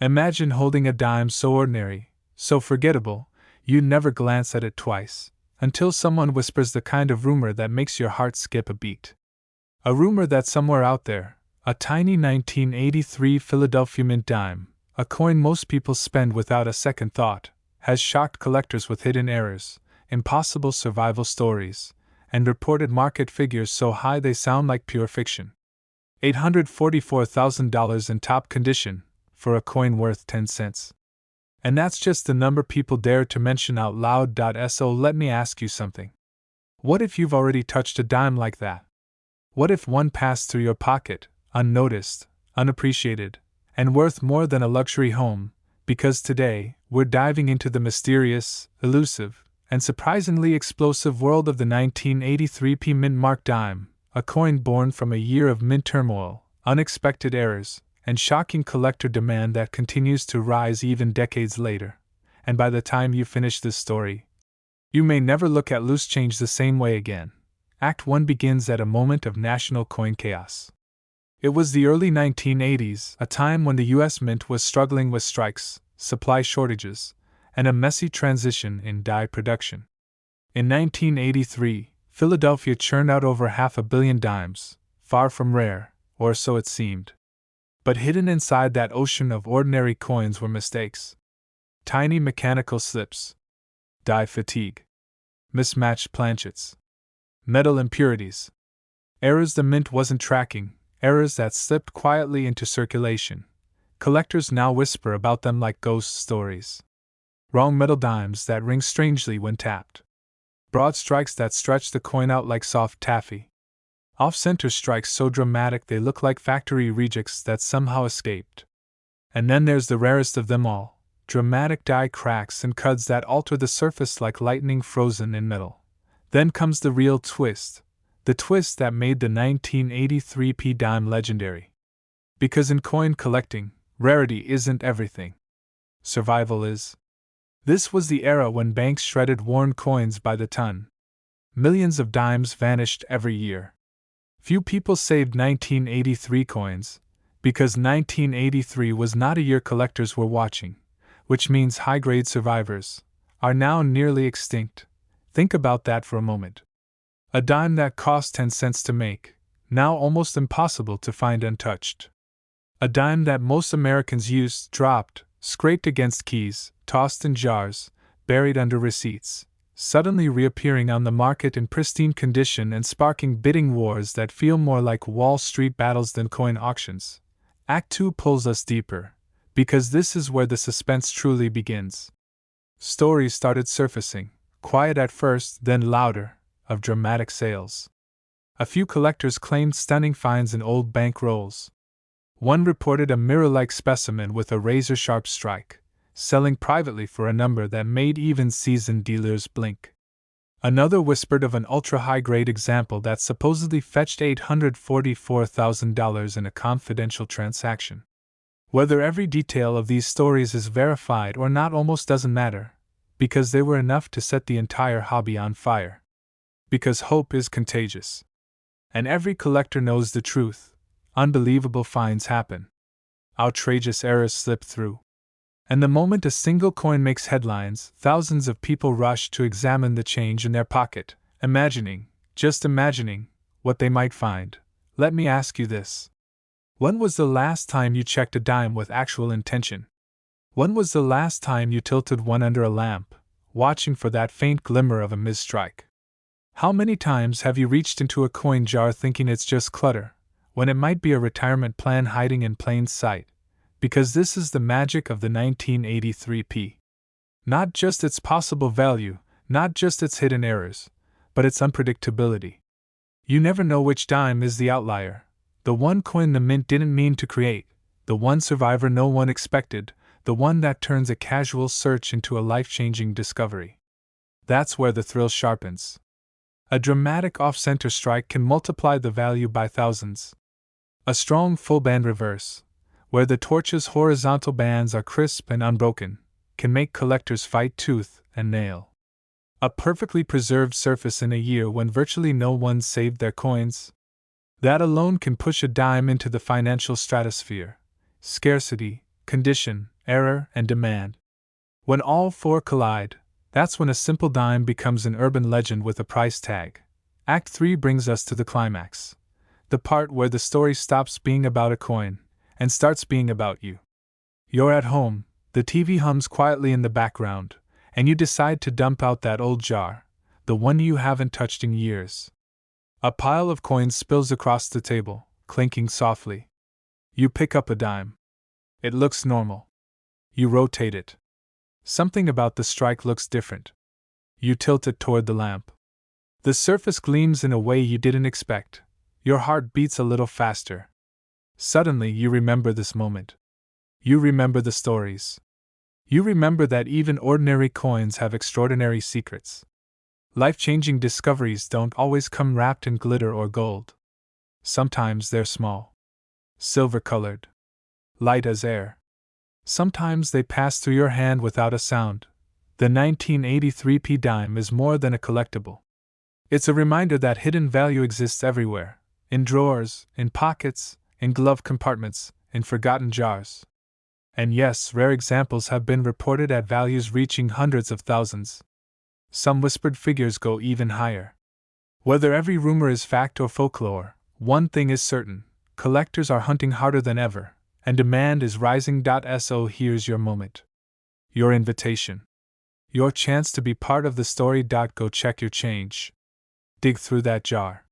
Imagine holding a dime so ordinary, so forgettable, you'd never glance at it twice, until someone whispers the kind of rumor that makes your heart skip a beat. A rumor that somewhere out there, a tiny 1983 Philadelphia mint dime, a coin most people spend without a second thought, has shocked collectors with hidden errors, impossible survival stories, and reported market figures so high they sound like pure fiction. $844,000 in top condition, for a coin worth 10 cents. And that's just the number people dare to mention out loud. So let me ask you something. What if you've already touched a dime like that? What if one passed through your pocket, unnoticed, unappreciated, and worth more than a luxury home? Because today, we're diving into the mysterious, elusive, and surprisingly explosive world of the 1983 mint mark dime, a coin born from a year of mint turmoil, unexpected errors, and shocking collector demand that continues to rise even decades later. And by the time you finish this story, you may never look at loose change the same way again. Act 1 begins at a moment of national coin chaos. It was the early 1980s, a time when the U.S. Mint was struggling with strikes, supply shortages, and a messy transition in die production. In 1983, Philadelphia churned out over 500 million dimes, far from rare, or so it seemed. But hidden inside that ocean of ordinary coins were mistakes. Tiny mechanical slips, die fatigue, mismatched planchets, metal impurities, errors the mint wasn't tracking, errors that slipped quietly into circulation. Collectors now whisper about them like ghost stories. Wrong metal dimes that ring strangely when tapped. Broad strikes that stretch the coin out like soft taffy. Off-center strikes so dramatic they look like factory rejects that somehow escaped. And then there's the rarest of them all, dramatic die cracks and cuts that alter the surface like lightning frozen in metal. Then comes the real twist, the twist that made the 1983 dime legendary. Because in coin collecting, rarity isn't everything. Survival is. This was the era when banks shredded worn coins by the ton. Millions of dimes vanished every year. Few people saved 1983 coins, because 1983 was not a year collectors were watching, which means high-grade survivors are now nearly extinct. Think about that for a moment. A dime that cost 10 cents to make, now almost impossible to find untouched. A dime that most Americans used, dropped, scraped against keys, tossed in jars, buried under receipts, suddenly reappearing on the market in pristine condition and sparking bidding wars that feel more like Wall Street battles than coin auctions. Act 2 pulls us deeper, because this is where the suspense truly begins. Stories started surfacing, quiet at first, then louder, of dramatic sales. A few collectors claimed stunning finds in old bank rolls. One reported a mirror-like specimen with a razor-sharp strike, selling privately for a number that made even seasoned dealers blink. Another whispered of an ultra-high-grade example that supposedly fetched $844,000 in a confidential transaction. Whether every detail of these stories is verified or not almost doesn't matter, because they were enough to set the entire hobby on fire. Because hope is contagious. And every collector knows the truth. Unbelievable finds happen. Outrageous errors slip through. And the moment a single coin makes headlines, thousands of people rush to examine the change in their pocket, just imagining, what they might find. Let me ask you this. When was the last time you checked a dime with actual intention? When was the last time you tilted one under a lamp, watching for that faint glimmer of a misstrike? How many times have you reached into a coin jar thinking it's just clutter, when it might be a retirement plan hiding in plain sight? Because this is the magic of the 1983 Not just its possible value, not just its hidden errors, but its unpredictability. You never know which dime is the outlier, the one coin the mint didn't mean to create, the one survivor no one expected, the one that turns a casual search into a life-changing discovery. That's where the thrill sharpens. A dramatic off-center strike can multiply the value by thousands. A strong full-band reverse, where the torch's horizontal bands are crisp and unbroken, can make collectors fight tooth and nail. A perfectly preserved surface in a year when virtually no one saved their coins. That alone can push a dime into the financial stratosphere. Scarcity, condition, error, and demand. When all four collide, that's when a simple dime becomes an urban legend with a price tag. Act 3 brings us to the climax. The part where the story stops being about a coin and starts being about you. You're at home, the TV hums quietly in the background, and you decide to dump out that old jar, the one you haven't touched in years. A pile of coins spills across the table, clinking softly. You pick up a dime. It looks normal. You rotate it. Something about the strike looks different. You tilt it toward the lamp. The surface gleams in a way you didn't expect. Your heart beats a little faster. Suddenly you remember this moment. You remember the stories. You remember that even ordinary coins have extraordinary secrets. Life-changing discoveries don't always come wrapped in glitter or gold. Sometimes they're small, silver-colored, light as air. Sometimes they pass through your hand without a sound. The 1983 p dime is more than a collectible. It's a reminder that hidden value exists everywhere, in drawers, in pockets, in glove compartments, in forgotten jars. And yes, rare examples have been reported at values reaching hundreds of thousands. Some whispered figures go even higher. Whether every rumor is fact or folklore, one thing is certain: collectors are hunting harder than ever, and demand is rising. So here's your moment. Your invitation. Your chance to be part of the story. Go check your change. Dig through that jar.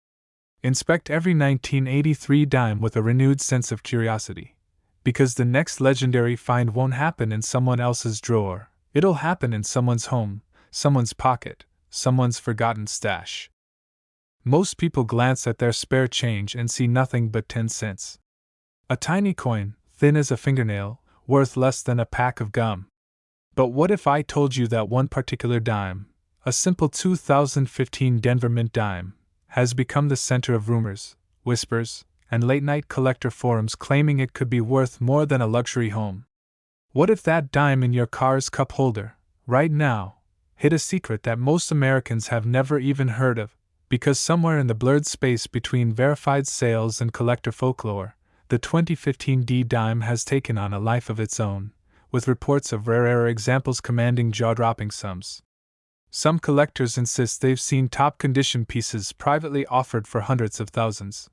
Inspect every 1983 dime with a renewed sense of curiosity. Because the next legendary find won't happen in someone else's drawer, it'll happen in someone's home, someone's pocket, someone's forgotten stash. Most people glance at their spare change and see nothing but 10 cents. A tiny coin, thin as a fingernail, worth less than a pack of gum. But what if I told you that one particular dime, a simple 2015 Denver Mint dime, has become the center of rumors, whispers, and late-night collector forums claiming it could be worth more than a luxury home? What if that dime in your car's cup holder, right now, hid a secret that most Americans have never even heard of, because somewhere in the blurred space between verified sales and collector folklore, the 2015 D dime has taken on a life of its own, with reports of rare examples commanding jaw-dropping sums. Some collectors insist they've seen top-condition pieces privately offered for hundreds of thousands.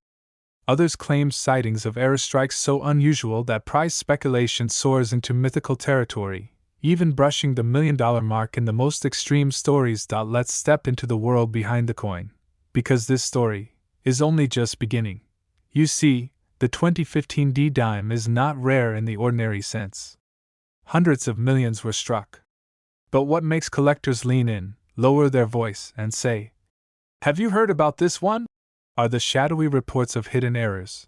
Others claim sightings of error strikes so unusual that price speculation soars into mythical territory, even brushing the $1 million mark in the most extreme stories. Let's step into the world behind the coin, because this story is only just beginning. You see, the 2015 D dime is not rare in the ordinary sense. Hundreds of millions were struck. But what makes collectors lean in, lower their voice, and say, "Have you heard about this one?" are the shadowy reports of hidden errors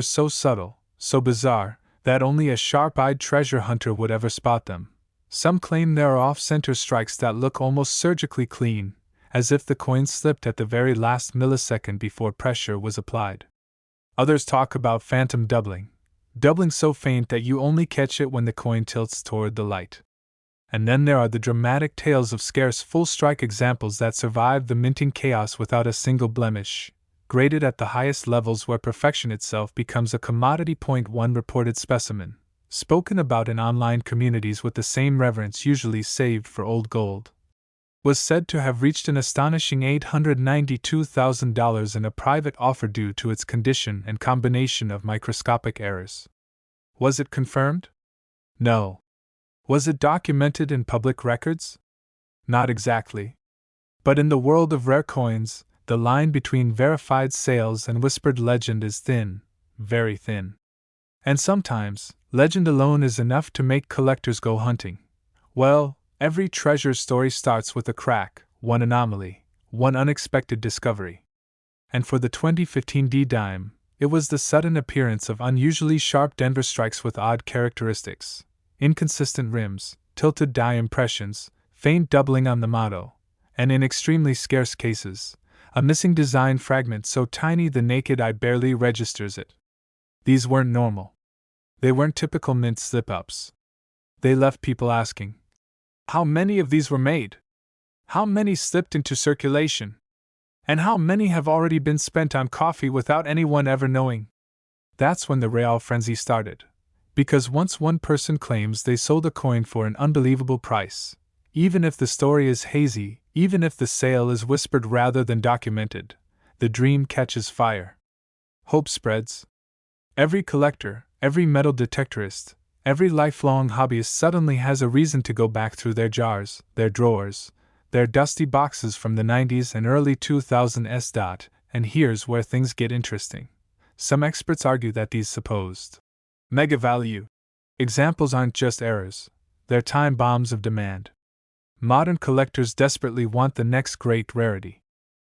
so subtle, so bizarre, that only a sharp-eyed treasure hunter would ever spot them. Some claim there are off-center strikes that look almost surgically clean, as if the coin slipped at the very last millisecond before pressure was applied. Others talk about phantom doubling so faint that you only catch it when the coin tilts toward the light. And then there are the dramatic tales of scarce full-strike examples that survive the minting chaos without a single blemish, graded at the highest levels where perfection itself becomes a commodity. One reported specimen, spoken about in online communities with the same reverence usually saved for old gold, was said to have reached an astonishing $892,000 in a private offer due to its condition and combination of microscopic errors. Was it confirmed? No. Was it documented in public records? Not exactly. But in the world of rare coins, the line between verified sales and whispered legend is thin, very thin. And sometimes, legend alone is enough to make collectors go hunting. Well, every treasure story starts with a crack, one anomaly, one unexpected discovery. And for the 2015 D dime, it was the sudden appearance of unusually sharp Denver strikes with odd characteristics. Inconsistent rims, tilted die impressions, faint doubling on the motto, and in extremely scarce cases, a missing design fragment so tiny the naked eye barely registers it. These weren't normal. They weren't typical mint slip-ups. They left people asking, how many of these were made? How many slipped into circulation? And how many have already been spent on coffee without anyone ever knowing? That's when the real frenzy started. Because once one person claims they sold a coin for an unbelievable price, even if the story is hazy, even if the sale is whispered rather than documented, the dream catches fire. Hope spreads. Every collector, every metal detectorist, every lifelong hobbyist suddenly has a reason to go back through their jars, their drawers, their dusty boxes from the 90s and early 2000s. And here's where things get interesting. Some experts argue that these supposed mega value examples aren't just errors, they're time bombs of demand. Modern collectors desperately want the next great rarity.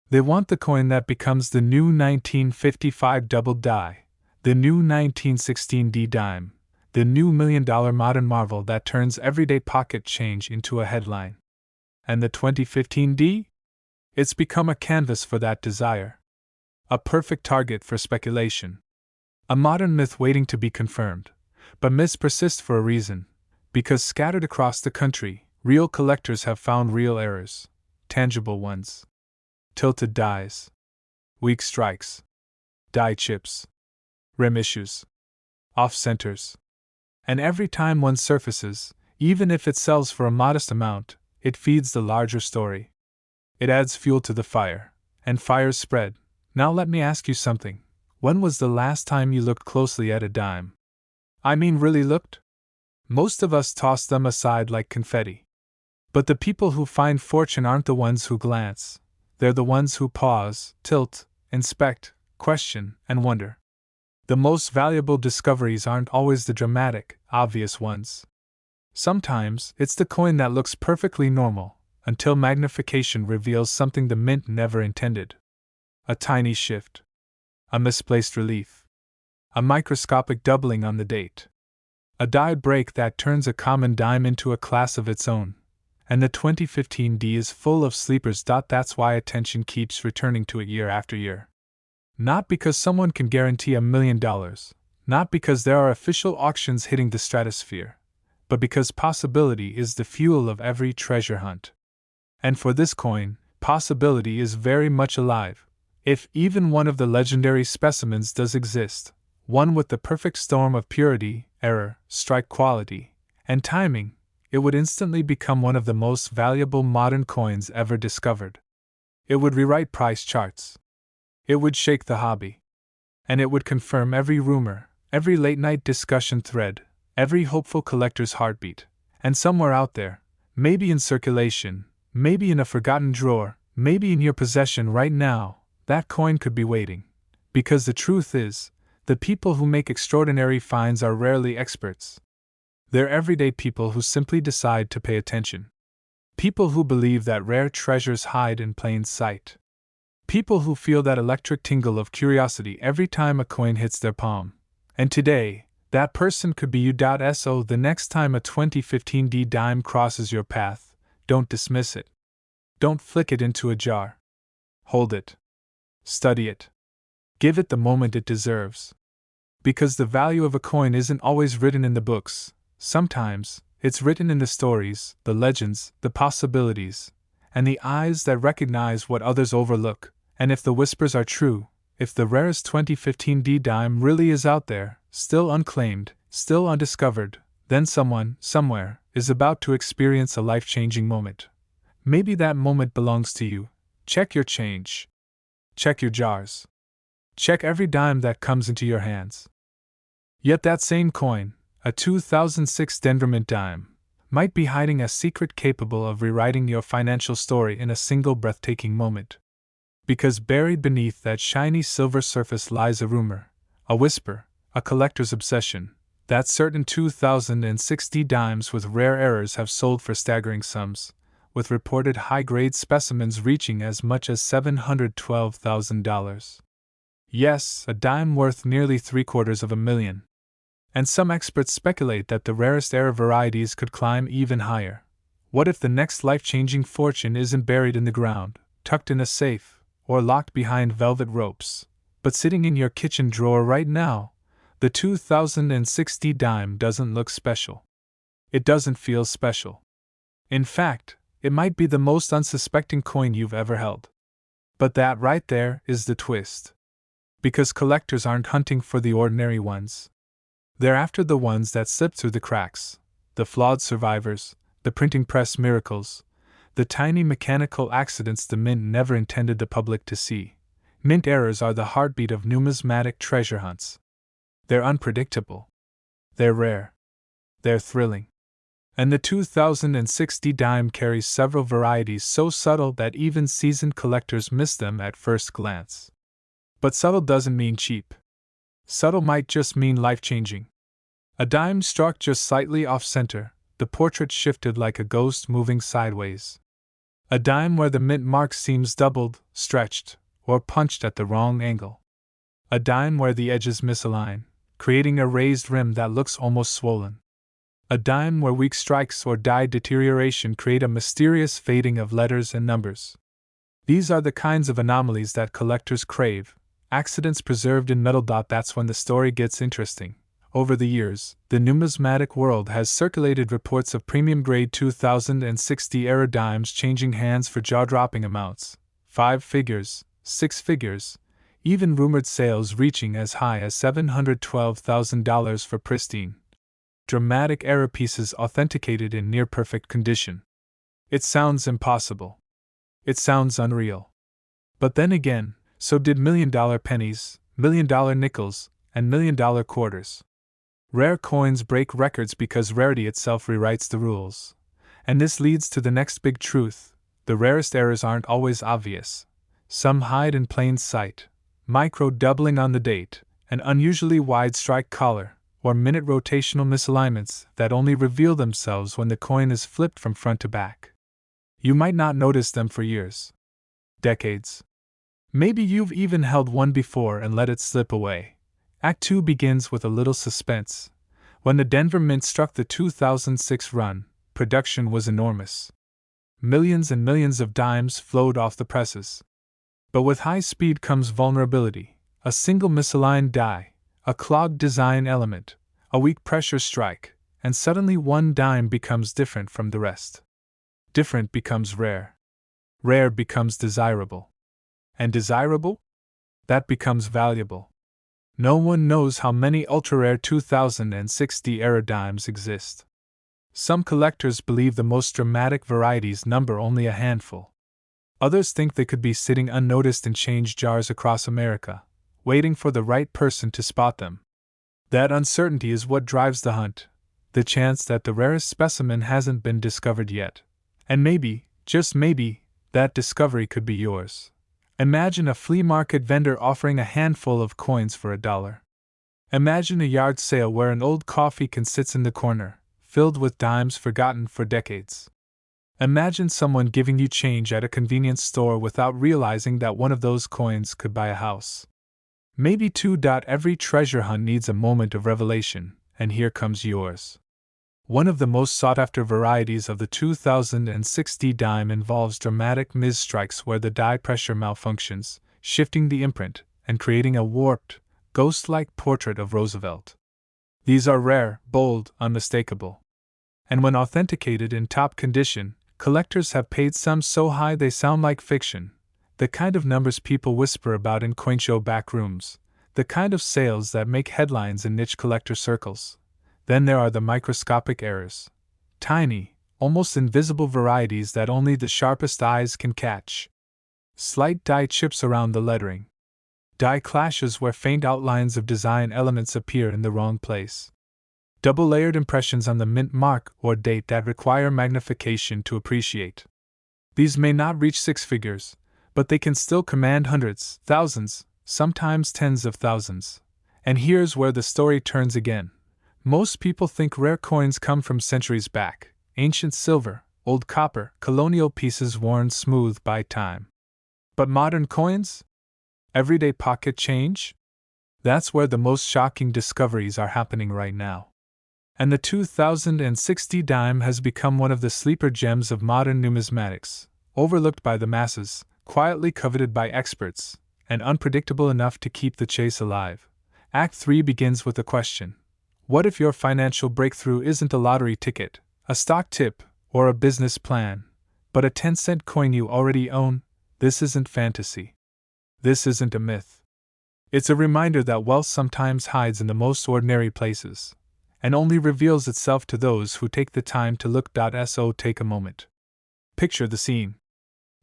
They want the coin that becomes the new 1955 double die, the new 1916 D dime, the new $1 million modern marvel that turns everyday pocket change into a headline. And the 2015 D? It's become a canvas for that desire. A perfect target for speculation. A modern myth waiting to be confirmed. But myths persist for a reason. Because scattered across the country, real collectors have found real errors. Tangible ones. Tilted dies. Weak strikes. Die chips. Rim issues. Off centers. And every time one surfaces, even if it sells for a modest amount, it feeds the larger story. It adds fuel to the fire. And fires spread. Now let me ask you something. When was the last time you looked closely at a dime? I mean, really looked? Most of us toss them aside like confetti. But the people who find fortune aren't the ones who glance. They're the ones who pause, tilt, inspect, question, and wonder. The most valuable discoveries aren't always the dramatic, obvious ones. Sometimes it's the coin that looks perfectly normal, until magnification reveals something the mint never intended. A tiny shift. A misplaced relief. A microscopic doubling on the date. A die break that turns a common dime into a class of its own. And the 2015 D is full of sleepers. That's why attention keeps returning to it year after year. Not because someone can guarantee $1 million, not because there are official auctions hitting the stratosphere, but because possibility is the fuel of every treasure hunt. And for this coin, possibility is very much alive. If even one of the legendary specimens does exist, one with the perfect storm of purity, error, strike quality, and timing, it would instantly become one of the most valuable modern coins ever discovered. It would rewrite price charts. It would shake the hobby. And it would confirm every rumor, every late-night discussion thread, every hopeful collector's heartbeat. And somewhere out there, maybe in circulation, maybe in a forgotten drawer, maybe in your possession right now, that coin could be waiting. Because the truth is, the people who make extraordinary finds are rarely experts. They're everyday people who simply decide to pay attention. People who believe that rare treasures hide in plain sight. People who feel that electric tingle of curiosity every time a coin hits their palm. And today, that person could be you. So the next time a 2015 D dime crosses your path, don't dismiss it. Don't flick it into a jar. Hold it. Study it. Give it the moment it deserves. Because the value of a coin isn't always written in the books. Sometimes, it's written in the stories, the legends, the possibilities, and the eyes that recognize what others overlook. And if the whispers are true, if the rarest 2015 D dime really is out there, still unclaimed, still undiscovered, then someone, somewhere, is about to experience a life-changing moment. Maybe that moment belongs to you. Check your change. Check your jars. Check every dime that comes into your hands. Yet that same coin, a 2006 Denvermint dime, might be hiding a secret capable of rewriting your financial story in a single breathtaking moment. Because buried beneath that shiny silver surface lies a rumor, a whisper, a collector's obsession, that certain 2006 D dimes with rare errors have sold for staggering sums, with reported high-grade specimens reaching as much as $712,000. Yes, a dime worth nearly $750,000. And some experts speculate that the rarest error varieties could climb even higher. What if the next life-changing fortune isn't buried in the ground, tucked in a safe, or locked behind velvet ropes, but sitting in your kitchen drawer right now? The 2006 D dime doesn't look special. It doesn't feel special. In fact, it might be the most unsuspecting coin you've ever held. But that right there is the twist. Because collectors aren't hunting for the ordinary ones. They're after the ones that slip through the cracks, the flawed survivors, the printing press miracles, the tiny mechanical accidents the mint never intended the public to see. Mint errors are the heartbeat of numismatic treasure hunts. They're unpredictable. They're rare. They're thrilling. And the 2060 dime carries several varieties so subtle that even seasoned collectors miss them at first glance. But subtle doesn't mean cheap. Subtle might just mean life-changing. A dime struck just slightly off-center, the portrait shifted like a ghost moving sideways. A dime where the mint mark seems doubled, stretched, or punched at the wrong angle. A dime where the edges misalign, creating a raised rim that looks almost swollen. A dime where weak strikes or die deterioration create a mysterious fading of letters and numbers. These are the kinds of anomalies that collectors crave, accidents preserved in metal. That's when the story gets interesting. Over the years, the numismatic world has circulated reports of premium-grade 2060 era dimes changing hands for jaw-dropping amounts, 5 figures, 6 figures, even rumored sales reaching as high as $712,000 for pristine, dramatic era pieces authenticated in near-perfect condition. It sounds impossible. It sounds unreal. But then again, so did million-dollar pennies, million-dollar nickels, and million-dollar quarters. Rare coins break records because rarity itself rewrites the rules. And this leads to the next big truth: the rarest errors aren't always obvious. Some hide in plain sight: micro-doubling on the date, an unusually wide strike collar, or minute rotational misalignments that only reveal themselves when the coin is flipped from front to back. You might not notice them for years. Decades. Maybe you've even held one before and let it slip away. Act 2 begins with a little suspense. When the Denver Mint struck the 2006 run, production was enormous. Millions and millions of dimes flowed off the presses. But with high speed comes vulnerability: a single misaligned die, a clogged design element, a weak pressure strike, and suddenly one dime becomes different from the rest. Different becomes rare. Rare becomes desirable. And desirable? That becomes valuable. No one knows how many ultra-rare 2060 era dimes exist. Some collectors believe the most dramatic varieties number only a handful. Others think they could be sitting unnoticed in change jars across America, waiting for the right person to spot them. That uncertainty is what drives the hunt, the chance that the rarest specimen hasn't been discovered yet. And maybe, just maybe, that discovery could be yours. Imagine a flea market vendor offering a handful of coins for $1. Imagine a yard sale where an old coffee can sits in the corner, filled with dimes forgotten for decades. Imagine someone giving you change at a convenience store without realizing that one of those coins could buy a house. Maybe too. Every treasure hunt needs a moment of revelation, and here comes yours. One of the most sought-after varieties of the 2060 dime involves dramatic mis-strikes where the die pressure malfunctions, shifting the imprint and creating a warped, ghost-like portrait of Roosevelt. These are rare, bold, unmistakable. And when authenticated in top condition, collectors have paid sums so high they sound like fiction, the kind of numbers people whisper about in coinshow back rooms, the kind of sales that make headlines in niche collector circles. Then there are the microscopic errors. Tiny, almost invisible varieties that only the sharpest eyes can catch. Slight die chips around the lettering. Die clashes where faint outlines of design elements appear in the wrong place. Double-layered impressions on the mint mark or date that require magnification to appreciate. These may not reach 6 figures, but they can still command hundreds, thousands, sometimes tens of thousands. And here's where the story turns again. Most people think rare coins come from centuries back: ancient silver, old copper, colonial pieces worn smooth by time. But modern coins? Everyday pocket change? That's where the most shocking discoveries are happening right now. And the 2060 dime has become one of the sleeper gems of modern numismatics, overlooked by the masses, quietly coveted by experts, and unpredictable enough to keep the chase alive. Act 3 begins with a question. What if your financial breakthrough isn't a lottery ticket, a stock tip, or a business plan, but a 10-cent coin you already own? This isn't fantasy. This isn't a myth. It's a reminder that wealth sometimes hides in the most ordinary places, and only reveals itself to those who take the time to look. So take a moment. Picture the scene.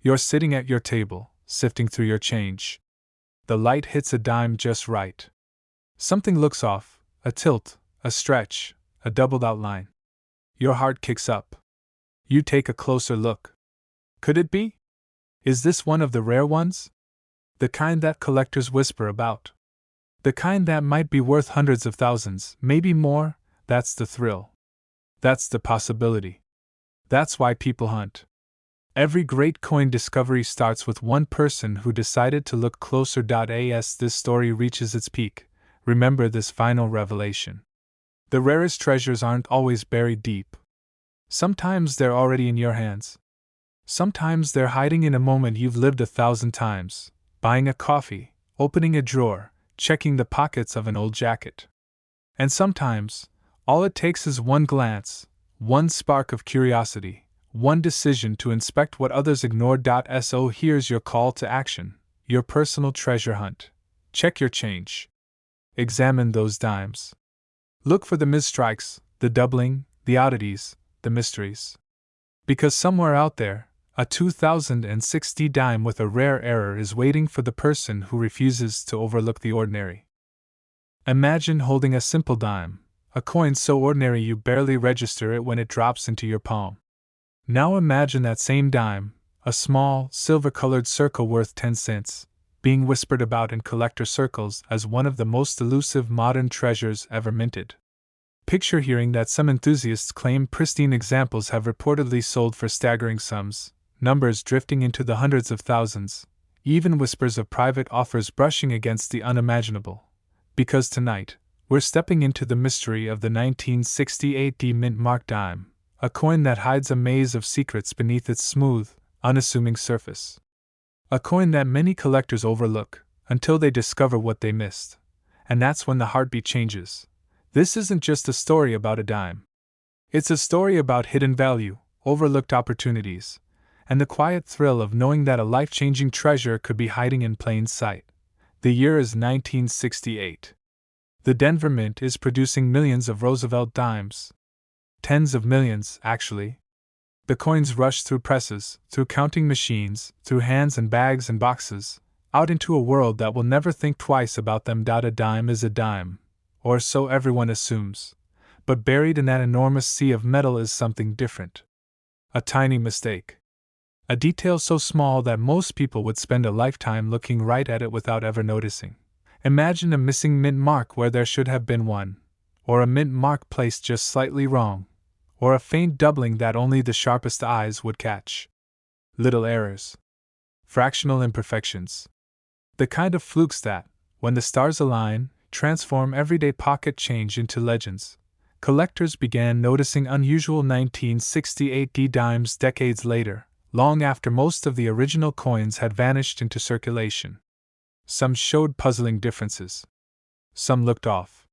You're sitting at your table, sifting through your change. The light hits a dime just right. Something looks off, a tilt, a stretch, a doubled outline. Your heart kicks up. You take a closer look. Could it be? Is this one of the rare ones? The kind that collectors whisper about? The kind that might be worth hundreds of thousands, maybe more? That's the thrill. That's the possibility. That's why people hunt. Every great coin discovery starts with one person who decided to look closer. As this story reaches its peak, remember this final revelation. The rarest treasures aren't always buried deep. Sometimes they're already in your hands. Sometimes they're hiding in a moment you've lived 1,000 times, buying a coffee, opening a drawer, checking the pockets of an old jacket. And sometimes, all it takes is one glance, one spark of curiosity, one decision to inspect what others ignored. So here's your call to action, your personal treasure hunt. Check your change. Examine those dimes. Look for the misstrikes, the doubling, the oddities, the mysteries. Because somewhere out there, a 2060 dime with a rare error is waiting for the person who refuses to overlook the ordinary. Imagine holding a simple dime, a coin so ordinary you barely register it when it drops into your palm. Now imagine that same dime, a small, silver-colored circle worth 10 cents, being whispered about in collector circles as one of the most elusive modern treasures ever minted. Picture hearing that some enthusiasts claim pristine examples have reportedly sold for staggering sums, numbers drifting into the hundreds of thousands, even whispers of private offers brushing against the unimaginable. Because tonight, we're stepping into the mystery of the 1968 mint-marked dime, a coin that hides a maze of secrets beneath its smooth, unassuming surface. A coin that many collectors overlook, until they discover what they missed. And that's when the heartbeat changes. This isn't just a story about a dime. It's a story about hidden value, overlooked opportunities, and the quiet thrill of knowing that a life-changing treasure could be hiding in plain sight. The year is 1968. The Denver Mint is producing millions of Roosevelt Dimes. Tens of millions, actually. The coins rush through presses, through counting machines, through hands and bags and boxes, out into a world that will never think twice about them. A dime is a dime, or so everyone assumes. But buried in that enormous sea of metal is something different. A tiny mistake. A detail so small that most people would spend a lifetime looking right at it without ever noticing. Imagine a missing mint mark where there should have been one, or a mint mark placed just slightly wrong, or a faint doubling that only the sharpest eyes would catch. Little errors. Fractional imperfections. The kind of flukes that, when the stars align, transform everyday pocket change into legends. Collectors began noticing unusual 1968 dimes decades later, long after most of the original coins had vanished into circulation. Some showed puzzling differences. Some looked off.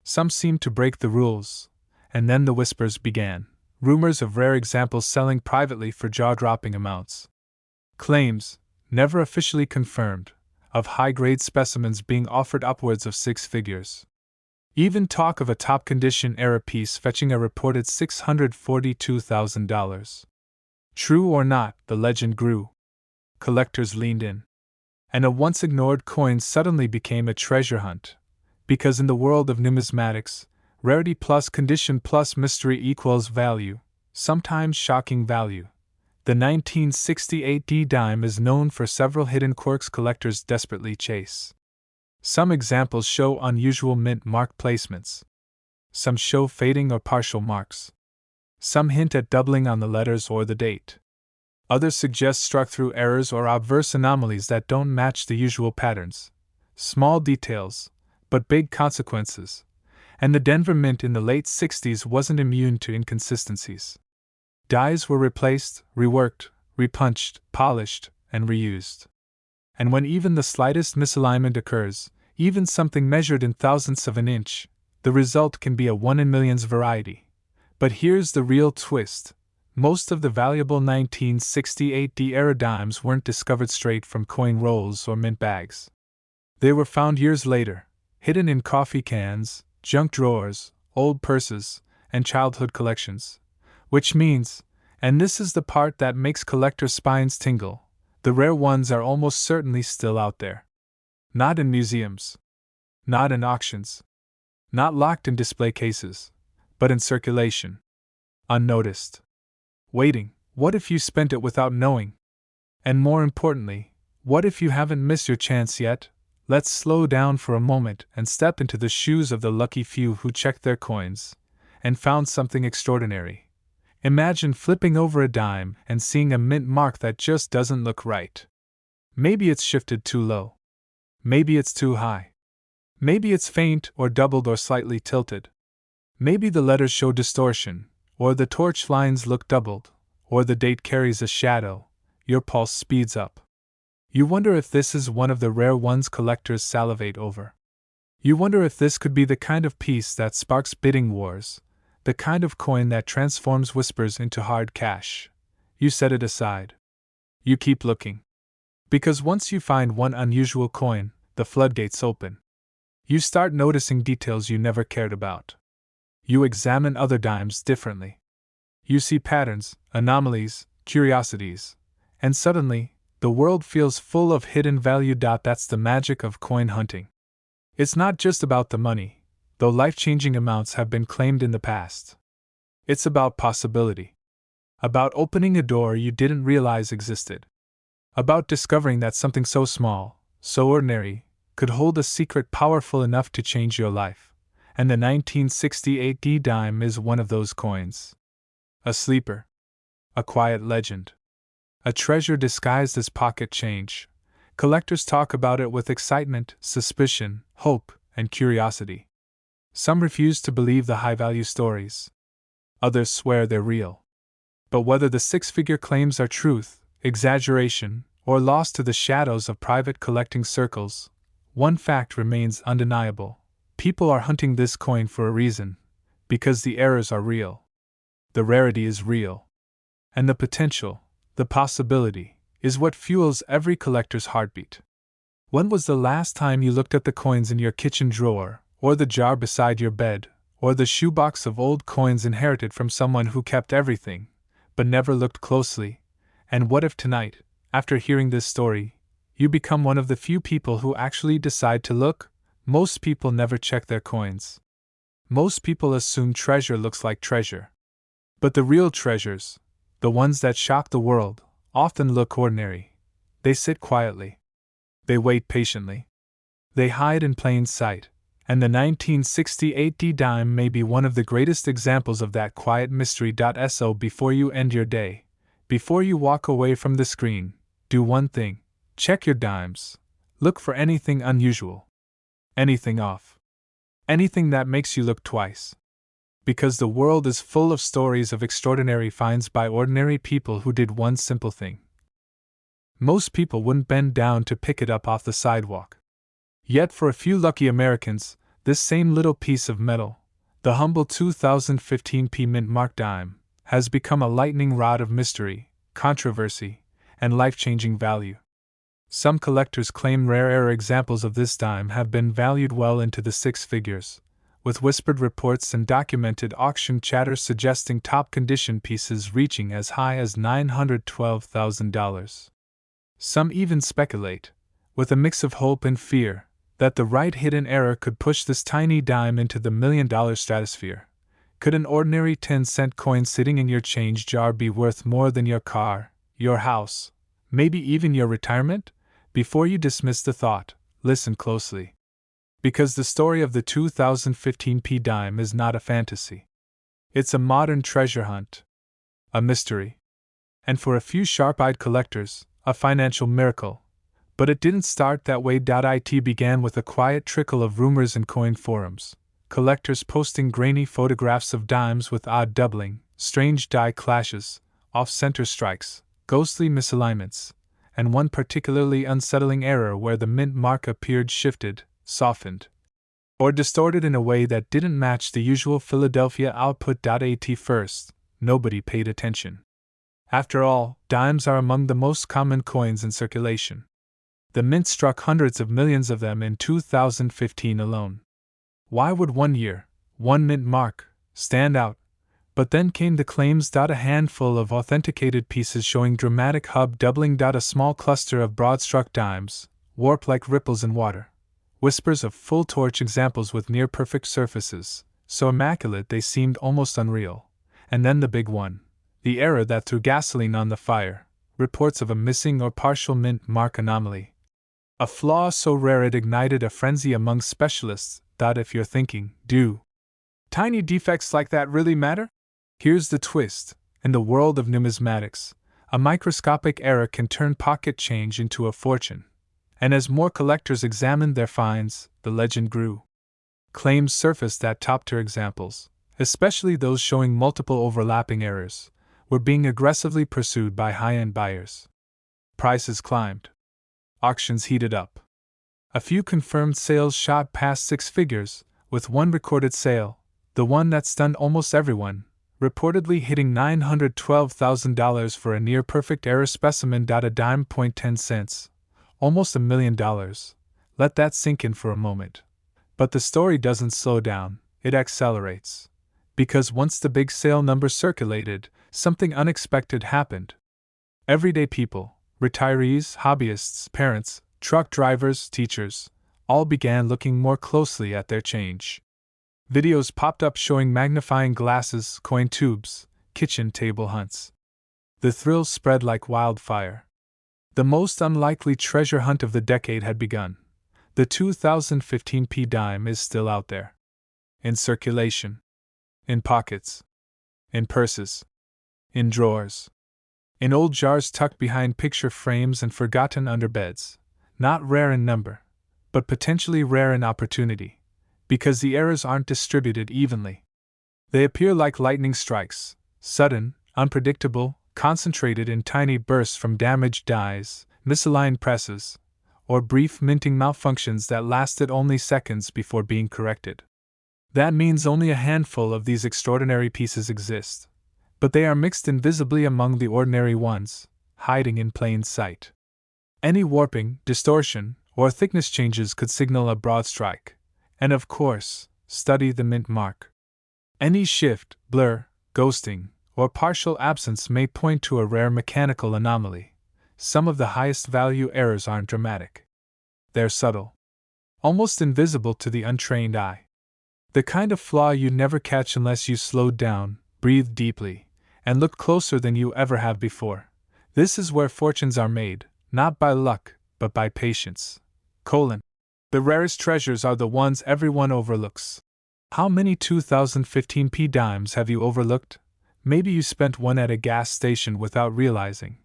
Some seemed to break the rules. And then the whispers began. Rumors of rare examples selling privately for jaw-dropping amounts. Claims, never officially confirmed, of high-grade specimens being offered upwards of 6 figures. Even talk of a top-condition era piece fetching a reported $642,000. True or not, the legend grew. Collectors leaned in. And a once-ignored coin suddenly became a treasure hunt. Because in the world of numismatics, rarity plus condition plus mystery equals value, sometimes shocking value. The 1968 dime is known for several hidden quirks collectors desperately chase. Some examples show unusual mint mark placements. Some show fading or partial marks. Some hint at doubling on the letters or the date. Others suggest struck-through errors or obverse anomalies that don't match the usual patterns. Small details, but big consequences. And the Denver Mint in the late 60s wasn't immune to inconsistencies. Dies were replaced, reworked, repunched, polished, and reused. And when even the slightest misalignment occurs, even something measured in thousandths of an inch, the result can be a 1 in millions variety. But here's the real twist. Most of the valuable 1968 era dimes weren't discovered straight from coin rolls or mint bags. They were found years later, hidden in coffee cans, junk drawers, old purses, and childhood collections. Which means, and this is the part that makes collectors' spines tingle, the rare ones are almost certainly still out there. Not in museums. Not in auctions. Not locked in display cases. But in circulation. Unnoticed. Waiting. What if you spent it without knowing? And more importantly, what if you haven't missed your chance yet? Let's slow down for a moment and step into the shoes of the lucky few who checked their coins and found something extraordinary. Imagine flipping over a dime and seeing a mint mark that just doesn't look right. Maybe it's shifted too low. Maybe it's too high. Maybe it's faint or doubled or slightly tilted. Maybe the letters show distortion, or the torch lines look doubled, or the date carries a shadow. Your pulse speeds up. You wonder if this is one of the rare ones collectors salivate over. You wonder if this could be the kind of piece that sparks bidding wars, the kind of coin that transforms whispers into hard cash. You set it aside. You keep looking. Because once you find one unusual coin, the floodgates open. You start noticing details you never cared about. You examine other dimes differently. You see patterns, anomalies, curiosities, and suddenly, the world feels full of hidden value. That's the magic of coin hunting. It's not just about the money, though life-changing amounts have been claimed in the past. It's about possibility. About opening a door you didn't realize existed. About discovering that something so small, so ordinary, could hold a secret powerful enough to change your life. And the 1968 D dime is one of those coins. A sleeper. A quiet legend. A treasure disguised as pocket change. Collectors talk about it with excitement, suspicion, hope, and curiosity. Some refuse to believe the high-value stories. Others swear they're real. But whether the six-figure claims are truth, exaggeration, or lost to the shadows of private collecting circles, one fact remains undeniable. People are hunting this coin for a reason. Because the errors are real. The rarity is real. And the potential, the possibility, is what fuels every collector's heartbeat. When was the last time you looked at the coins in your kitchen drawer, or the jar beside your bed, or the shoebox of old coins inherited from someone who kept everything, but never looked closely? And what if tonight, after hearing this story, you become one of the few people who actually decide to look? Most people never check their coins. Most people assume treasure looks like treasure. But the real treasures, the ones that shock the world, often look ordinary. They sit quietly. They wait patiently. They hide in plain sight, and the 1968 D dime may be one of the greatest examples of that quiet mystery. So before you end your day, before you walk away from the screen, do one thing: check your dimes. Look for anything unusual. Anything off. Anything that makes you look twice. Because the world is full of stories of extraordinary finds by ordinary people who did one simple thing. Most people wouldn't bend down to pick it up off the sidewalk. Yet for a few lucky Americans, this same little piece of metal, the humble 2015 mint mark dime, has become a lightning rod of mystery, controversy, and life-changing value. Some collectors claim rare examples of this dime have been valued well into the six figures, with whispered reports and documented auction chatter suggesting top-condition pieces reaching as high as $912,000. Some even speculate, with a mix of hope and fear, that the right hidden error could push this tiny dime into the million-dollar stratosphere. Could an ordinary 10-cent coin sitting in your change jar be worth more than your car, your house, maybe even your retirement? Before you dismiss the thought, listen closely. Because the story of the 2015 dime is not a fantasy. It's a modern treasure hunt. A mystery. And for a few sharp-eyed collectors, a financial miracle. But it didn't start that way. It began with a quiet trickle of rumors in coin forums. Collectors posting grainy photographs of dimes with odd doubling, strange die clashes, off-center strikes, ghostly misalignments, and one particularly unsettling error where the mint mark appeared shifted, softened, or distorted in a way that didn't match the usual Philadelphia output. At first, nobody paid attention. After all, dimes are among the most common coins in circulation. The mint struck hundreds of millions of them in 2015 alone. Why would 1 year, 1 mint mark, stand out? But then came the claims. A handful of authenticated pieces showing dramatic hub doubling. A small cluster of broad-struck dimes, warp like ripples in water. Whispers of full torch examples with near-perfect surfaces, so immaculate they seemed almost unreal. And then the big one, the error that threw gasoline on the fire, reports of a missing or partial mint mark anomaly. A flaw so rare it ignited a frenzy among specialists. If you're thinking, do tiny defects like that really matter? Here's the twist. In the world of numismatics, a microscopic error can turn pocket change into a fortune. And as more collectors examined their finds, the legend grew. Claims surfaced that top-tier examples, especially those showing multiple overlapping errors, were being aggressively pursued by high-end buyers. Prices climbed. Auctions heated up. A few confirmed sales shot past 6 figures, with one recorded sale, the one that stunned almost everyone, reportedly hitting $912,000 for a near-perfect error specimen. A dime, 10 cents. Almost $1 million. Let that sink in for a moment. But the story doesn't slow down, it accelerates. Because once the big sale number circulated, something unexpected happened. Everyday people, retirees, hobbyists, parents, truck drivers, teachers, all began looking more closely at their change. Videos popped up showing magnifying glasses, coin tubes, kitchen table hunts. The thrill spread like wildfire. The most unlikely treasure hunt of the decade had begun. The 2015 dime is still out there. In circulation. In pockets. In purses. In drawers. In old jars tucked behind picture frames and forgotten under beds. Not rare in number, but potentially rare in opportunity. Because the errors aren't distributed evenly. They appear like lightning strikes, sudden, unpredictable, concentrated in tiny bursts from damaged dies, misaligned presses, or brief minting malfunctions that lasted only seconds before being corrected. That means only a handful of these extraordinary pieces exist, but they are mixed invisibly among the ordinary ones, hiding in plain sight. Any warping, distortion, or thickness changes could signal a broad strike. And of course, study the mint mark. Any shift, blur, ghosting, or partial absence may point to a rare mechanical anomaly. Some of the highest value errors aren't dramatic. They're subtle. Almost invisible to the untrained eye. The kind of flaw you never catch unless you slowed down, breathed deeply, and looked closer than you ever have before. This is where fortunes are made, not by luck, but by patience. The rarest treasures are the ones everyone overlooks. How many 2015 dimes have you overlooked? Maybe you spent one at a gas station without realizing.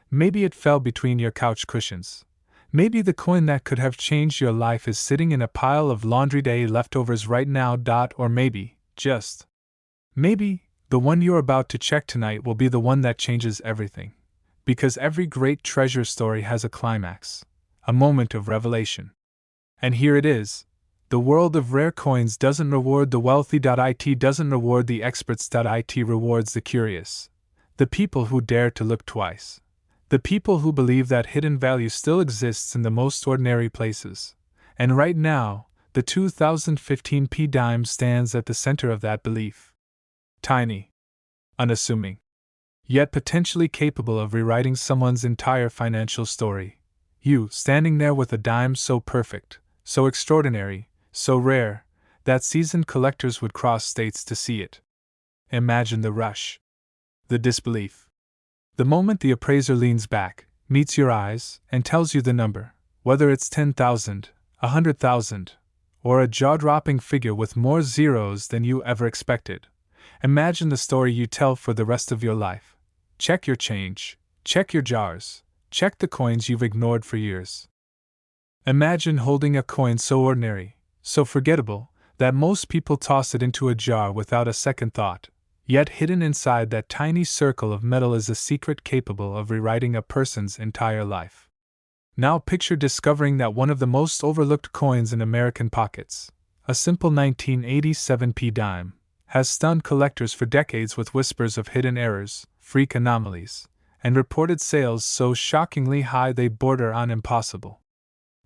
Maybe it fell between your couch cushions. Maybe the coin that could have changed your life is sitting in a pile of laundry day leftovers right now. Or maybe, just maybe, the one you're about to check tonight will be the one that changes everything. Because every great treasure story has a climax, a moment of revelation. And here it is. The world of rare coins doesn't reward the wealthy. It doesn't reward the experts. It rewards the curious. The people who dare to look twice. The people who believe that hidden value still exists in the most ordinary places. And right now, the 2015 dime stands at the center of that belief. Tiny. Unassuming. Yet potentially capable of rewriting someone's entire financial story. You, standing there with a dime so perfect, so extraordinary, so rare, that seasoned collectors would cross states to see it. Imagine the rush. The disbelief. The moment the appraiser leans back, meets your eyes, and tells you the number, whether it's 10,000, 100,000, or a jaw-dropping figure with more zeros than you ever expected. Imagine the story you tell for the rest of your life. Check your change, check your jars, check the coins you've ignored for years. Imagine holding a coin so ordinary, so forgettable, that most people toss it into a jar without a second thought, yet hidden inside that tiny circle of metal is a secret capable of rewriting a person's entire life. Now picture discovering that one of the most overlooked coins in American pockets, a simple 1987 dime, has stunned collectors for decades with whispers of hidden errors, freak anomalies, and reported sales so shockingly high they border on impossible.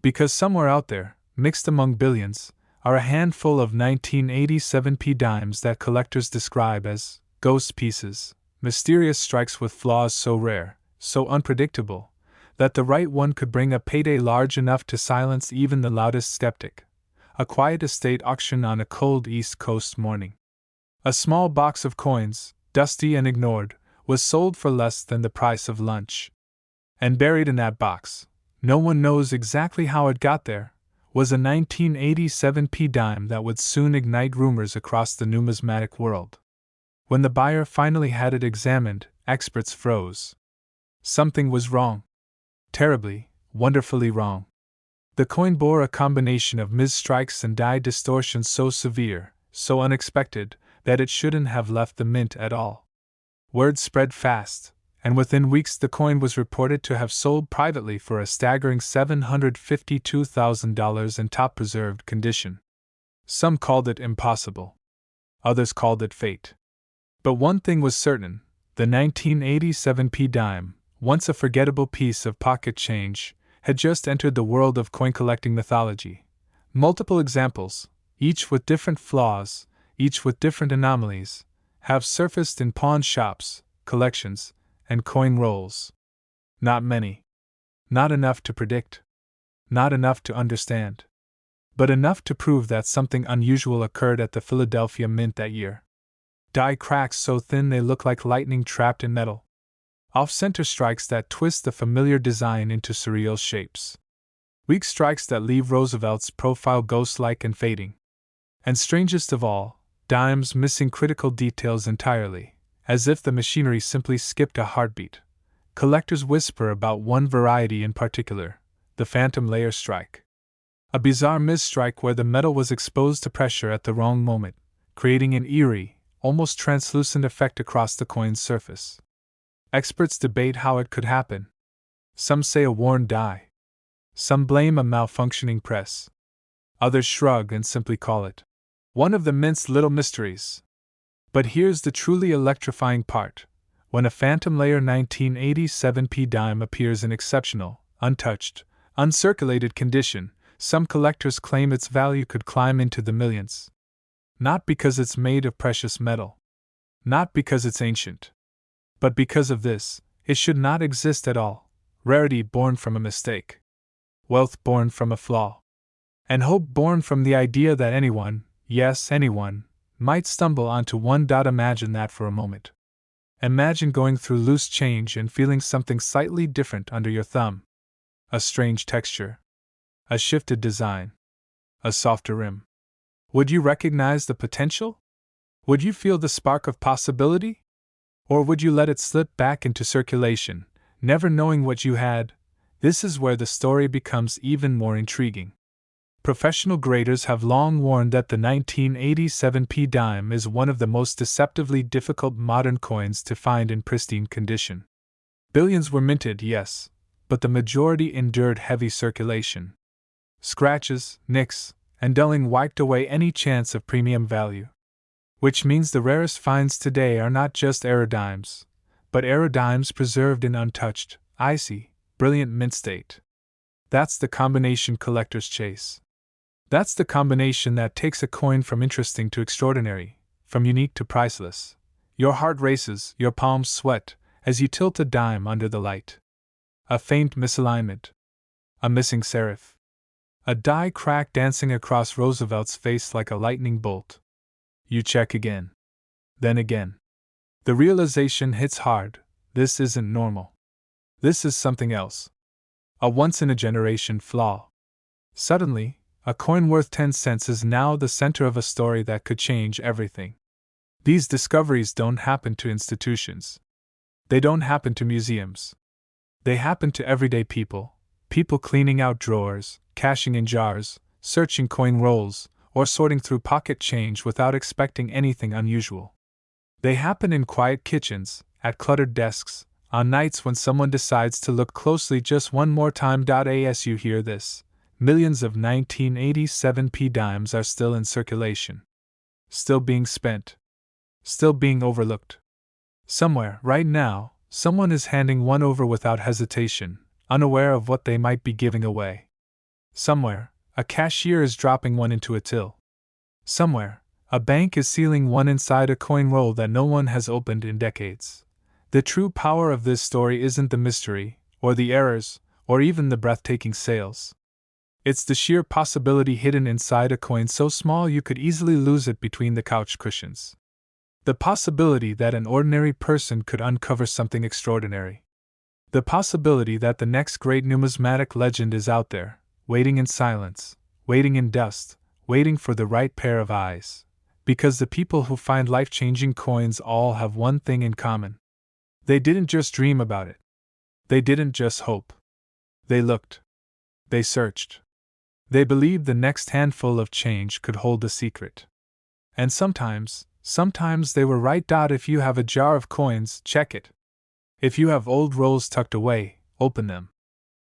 Because somewhere out there, mixed among billions, are a handful of 1987 p dimes that collectors describe as ghost pieces, mysterious strikes with flaws so rare, so unpredictable, that the right one could bring a payday large enough to silence even the loudest skeptic. A quiet estate auction on a cold East Coast morning. A small box of coins, dusty and ignored, was sold for less than the price of lunch. And buried in that box, no one knows exactly how it got there, was a 1987 p dime that would soon ignite rumors across the numismatic world. When the buyer finally had it examined, experts froze. Something was wrong. Terribly, wonderfully wrong. The coin bore a combination of misstrikes and die distortions so severe, so unexpected, that it shouldn't have left the mint at all. Word spread fast, and within weeks the coin was reported to have sold privately for a staggering $752,000 in top-preserved condition. Some called it impossible. Others called it fate. But one thing was certain, the 1987 p dime, once a forgettable piece of pocket change, had just entered the world of coin-collecting mythology. Multiple examples, each with different flaws, each with different anomalies, have surfaced in pawn shops, collections, and coin rolls. Not many. Not enough to predict. Not enough to understand. But enough to prove that something unusual occurred at the Philadelphia Mint that year. Die cracks so thin they look like lightning trapped in metal. Off-center strikes that twist the familiar design into surreal shapes. Weak strikes that leave Roosevelt's profile ghost-like and fading. And strangest of all, dimes missing critical details entirely, as if the machinery simply skipped a heartbeat. Collectors whisper about one variety in particular, the phantom layer strike. A bizarre misstrike where the metal was exposed to pressure at the wrong moment, creating an eerie, almost translucent effect across the coin's surface. Experts debate how it could happen. Some say a worn die. Some blame a malfunctioning press. Others shrug and simply call it one of the mint's little mysteries. But here's the truly electrifying part. When a phantom layer 1987 p dime appears in exceptional, untouched, uncirculated condition, some collectors claim its value could climb into the millions. Not because it's made of precious metal. Not because it's ancient. But because of this, it should not exist at all. Rarity born from a mistake. Wealth born from a flaw. And hope born from the idea that anyone, yes, anyone, might stumble onto one. Imagine that for a moment. Imagine going through loose change and feeling something slightly different under your thumb. A strange texture. A shifted design. A softer rim. Would you recognize the potential? Would you feel the spark of possibility? Or would you let it slip back into circulation, never knowing what you had? This is where the story becomes even more intriguing. Professional graders have long warned that the 1987 p dime is one of the most deceptively difficult modern coins to find in pristine condition. Billions were minted, yes, but the majority endured heavy circulation. Scratches, nicks, and dulling wiped away any chance of premium value. Which means the rarest finds today are not just error dimes, but error dimes preserved in untouched, icy, brilliant mint state. That's the combination collectors chase. That's the combination that takes a coin from interesting to extraordinary, from unique to priceless. Your heart races, your palms sweat, as you tilt a dime under the light. A faint misalignment. A missing serif. A die crack dancing across Roosevelt's face like a lightning bolt. You check again. Then again. The realization hits hard, this isn't normal. This is something else. A once-in-a-generation flaw. Suddenly, a coin worth 10 cents is now the center of a story that could change everything. These discoveries don't happen to institutions. They don't happen to museums. They happen to everyday people, people cleaning out drawers, cashing in jars, searching coin rolls, or sorting through pocket change without expecting anything unusual. They happen in quiet kitchens, at cluttered desks, on nights when someone decides to look closely just one more time. As you hear this, millions of 1987 p dimes are still in circulation. Still being spent. Still being overlooked. Somewhere, right now, someone is handing one over without hesitation, unaware of what they might be giving away. Somewhere, a cashier is dropping one into a till. Somewhere, a bank is sealing one inside a coin roll that no one has opened in decades. The true power of this story isn't the mystery, or the errors, or even the breathtaking sales. It's the sheer possibility hidden inside a coin so small you could easily lose it between the couch cushions. The possibility that an ordinary person could uncover something extraordinary. The possibility that the next great numismatic legend is out there, waiting in silence, waiting in dust, waiting for the right pair of eyes. Because the people who find life-changing coins all have one thing in common. They didn't just dream about it. They didn't just hope. They looked. They searched. They believed the next handful of change could hold a secret. And sometimes they were right. If you have a jar of coins, check it. If you have old rolls tucked away, open them.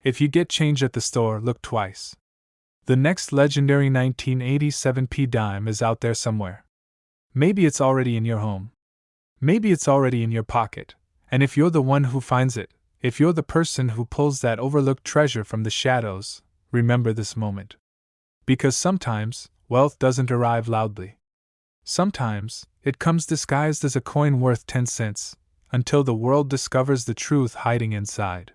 If you get change at the store, look twice. The next legendary 1987 dime is out there somewhere. Maybe it's already in your home. Maybe it's already in your pocket, and if you're the one who finds it, if you're the person who pulls that overlooked treasure from the shadows, remember this moment. Because sometimes, wealth doesn't arrive loudly. Sometimes, it comes disguised as a coin worth 10 cents, until the world discovers the truth hiding inside.